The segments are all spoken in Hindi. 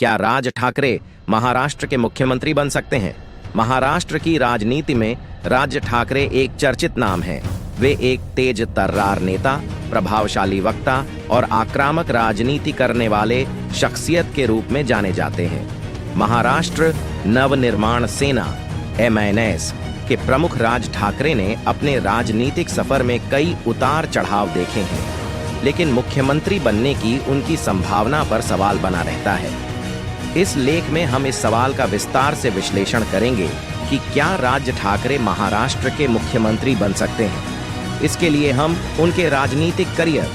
क्या राज ठाकरे महाराष्ट्र के मुख्यमंत्री बन सकते हैं? महाराष्ट्र की राजनीति में राज ठाकरे एक चर्चित नाम है। वे एक तेज तर्रार नेता, प्रभावशाली वक्ता और आक्रामक राजनीति करने वाले शख्सियत के रूप में जाने जाते हैं। महाराष्ट्र नवनिर्माण सेना (MNS) के प्रमुख राज ठाकरे ने अपने राजनीतिक सफर में कई उतार चढ़ाव देखे हैं, लेकिन मुख्यमंत्री बनने की उनकी संभावना पर सवाल बना रहता है। इस लेख में हम इस सवाल का विस्तार से विश्लेषण करेंगे कि क्या राज ठाकरे महाराष्ट्र के मुख्यमंत्री बन सकते हैं। इसके लिए हम उनके राजनीतिक करियर,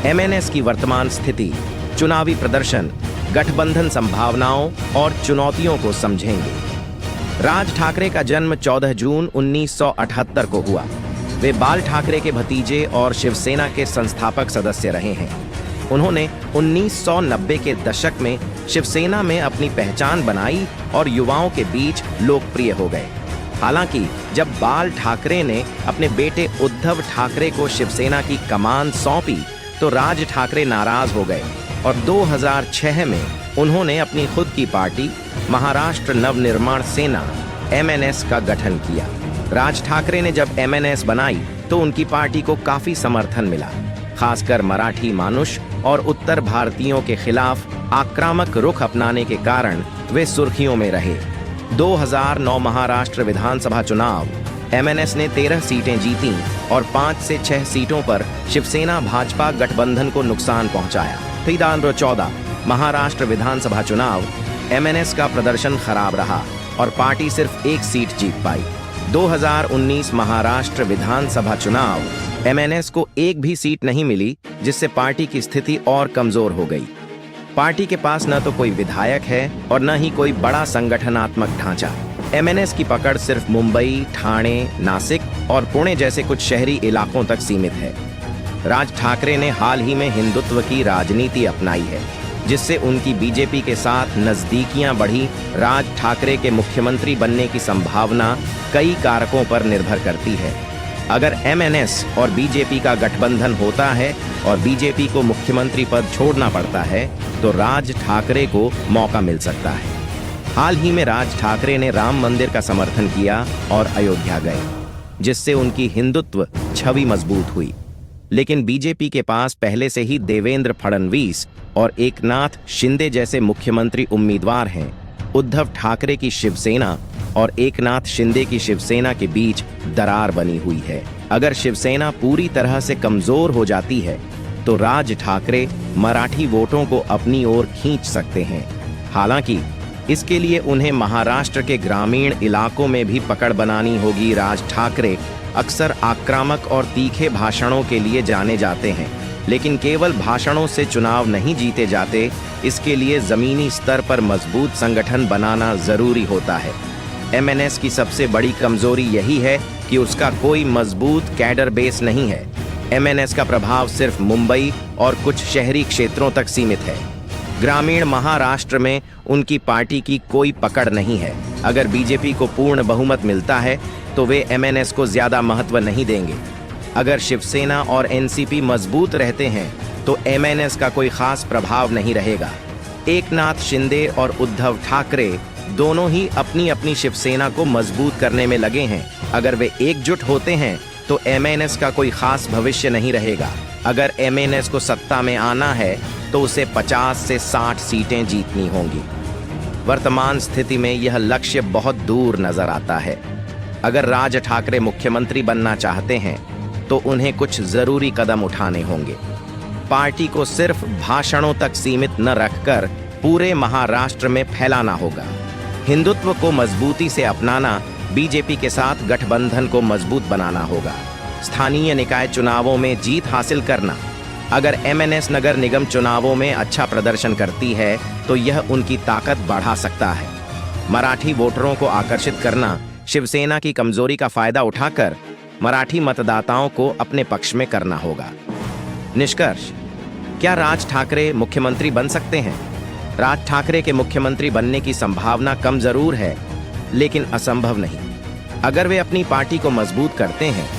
MNS की वर्तमान स्थिति, चुनावी प्रदर्शन, गठबंधन संभावनाओं और चुनौतियों को समझेंगे। राज ठाकरे का जन्म 14 जून 1978 को हुआ। वे बाल ठाकरे के भतीजे और शिवसेना के संस्थापक सदस्य रहे हैं। उन्होंने 1990 के दशक में शिवसेना में अपनी पहचान बनाई और युवाओं के बीच लोकप्रिय हो गए। हालांकि जब बाल ठाकरे ने अपने बेटे उद्धव ठाकरे को शिवसेना की कमान सौंपी तो राज ठाकरे नाराज हो गए और 2006 में उन्होंने अपनी खुद की पार्टी महाराष्ट्र नवनिर्माण सेना (MNS) का गठन किया। राज ठाकरे ने जब MNS बनाई तो उनकी पार्टी को काफी समर्थन मिला, खासकर मराठी मानुष और उत्तर भारतीयों के खिलाफ आक्रामक रुख अपनाने के कारण वे सुर्खियों में रहे। 2009 महाराष्ट्र विधानसभा चुनाव MNS ने 13 सीटें जीतीं और 5 से 6 सीटों पर शिवसेना भाजपा गठबंधन को नुकसान पहुंचाया। 2014 महाराष्ट्र विधानसभा चुनाव MNS का प्रदर्शन खराब रहा और पार्टी सिर्फ 1 सीट जीत पाई। 2019 महाराष्ट्र विधानसभा चुनाव MNS को एक भी सीट नहीं मिली, जिससे पार्टी की स्थिति और कमजोर हो गई। पार्टी के पास न तो कोई विधायक है और न ही कोई बड़ा संगठनात्मक ढांचा। MNS की पकड़ सिर्फ मुंबई, ठाणे, नासिक और पुणे जैसे कुछ शहरी इलाकों तक सीमित है। राज ठाकरे ने हाल ही में हिंदुत्व की राजनीति अपनाई है, जिससे उनकी बीजेपी के साथ नजदीकियां बढ़ी। राज ठाकरे के मुख्यमंत्री बनने की संभावना कई कारकों पर निर्भर करती है। अगर MNS और बीजेपी का गठबंधन होता है और बीजेपी को मुख्यमंत्री पद छोड़ना पड़ता है तो राज ठाकरे को मौका मिल सकता है। हाल ही में राज ठाकरे ने राम मंदिर का समर्थन किया और अयोध्या गए, जिससे उनकी हिंदुत्व छवि मजबूत हुई। लेकिन बीजेपी के पास पहले से ही देवेंद्र फडणवीस और एकनाथ शिंदे जैसे मुख्यमंत्री उम्मीदवार हैं। उद्धव ठाकरे की शिवसेना और एकनाथ शिंदे की शिवसेना के बीच दरार बनी हुई है। अगर शिवसेना पूरी तरह से कमजोर हो जाती है तो राज ठाकरे मराठी वोटों को अपनी ओर खींच सकते हैं। हालांकि इसके लिए उन्हें महाराष्ट्र के ग्रामीण इलाकों में भी पकड़ बनानी होगी। राज ठाकरे अक्सर आक्रामक और तीखे भाषणों के लिए जाने जाते हैं, लेकिन केवल भाषणों से चुनाव नहीं जीते जाते। इसके लिए जमीनी स्तर पर मजबूत संगठन बनाना जरूरी होता है। MNS की सबसे बड़ी कमजोरी यही है कि उसका कोई मजबूत कैडर बेस नहीं है। MNS का प्रभाव सिर्फ मुंबई और कुछ शहरी क्षेत्रों तक सीमित है। ग्रामीण महाराष्ट्र में उनकी पार्टी की कोई पकड़ नहीं है। अगर बीजेपी को पूर्ण बहुमत मिलता है तो वे MNS को ज्यादा महत्व नहीं देंगे। अगर शिवसेना और NCP मजबूत रहते हैं तो MNS का कोई खास प्रभाव नहीं रहेगा। एकनाथ शिंदे और उद्धव ठाकरे दोनों ही अपनी अपनी शिवसेना को मजबूत करने में लगे हैं। अगर वे एकजुट होते हैं तो MNS का कोई खास भविष्य नहीं रहेगा। अगर MNS को सत्ता में आना है तो उसे 50 से 60 सीटें जीतनी होंगी। वर्तमान स्थिति में यह लक्ष्य बहुत दूर नजर आता है। अगर राज ठाकरे मुख्यमंत्री बनना चाहते हैं तो उन्हें कुछ जरूरी कदम उठाने होंगे। पार्टी को सिर्फ भाषणों तक सीमित न रखकर पूरे महाराष्ट्र में फैलाना होगा। हिंदुत्व को मजबूती से अपनाना, बीजेपी के साथ गठबंधन को मजबूत बनाना होगा। स्थानीय निकाय चुनावों में जीत हासिल करना। अगर MNS नगर निगम चुनावों में अच्छा प्रदर्शन करती है तो यह उनकी ताकत बढ़ा सकता है। मराठी वोटरों को आकर्षित करना, शिवसेना की कमजोरी का फायदा उठाकर मराठी मतदाताओं को अपने पक्ष में करना होगा। निष्कर्ष: क्या राज ठाकरे मुख्यमंत्री बन सकते हैं? राज ठाकरे के मुख्यमंत्री बनने की संभावना कम जरूर है, लेकिन असंभव नहीं। अगर वे अपनी पार्टी को मजबूत करते हैं,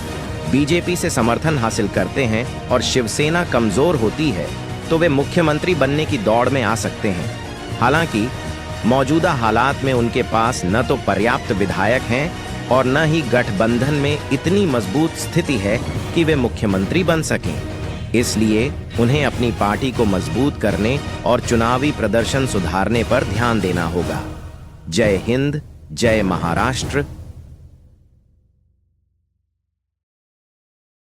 बीजेपी से समर्थन हासिल करते हैं और शिवसेना कमजोर होती है तो वे मुख्यमंत्री बनने की दौड़ में आ सकते हैं। हालांकि मौजूदा हालात में उनके पास न तो पर्याप्त विधायक हैं और न ही गठबंधन में इतनी मजबूत स्थिति है कि वे मुख्यमंत्री बन सकें। इसलिए उन्हें अपनी पार्टी को मजबूत करने और चुनावी प्रदर्शन सुधारने पर ध्यान देना होगा। जय हिंद, जय महाराष्ट्र।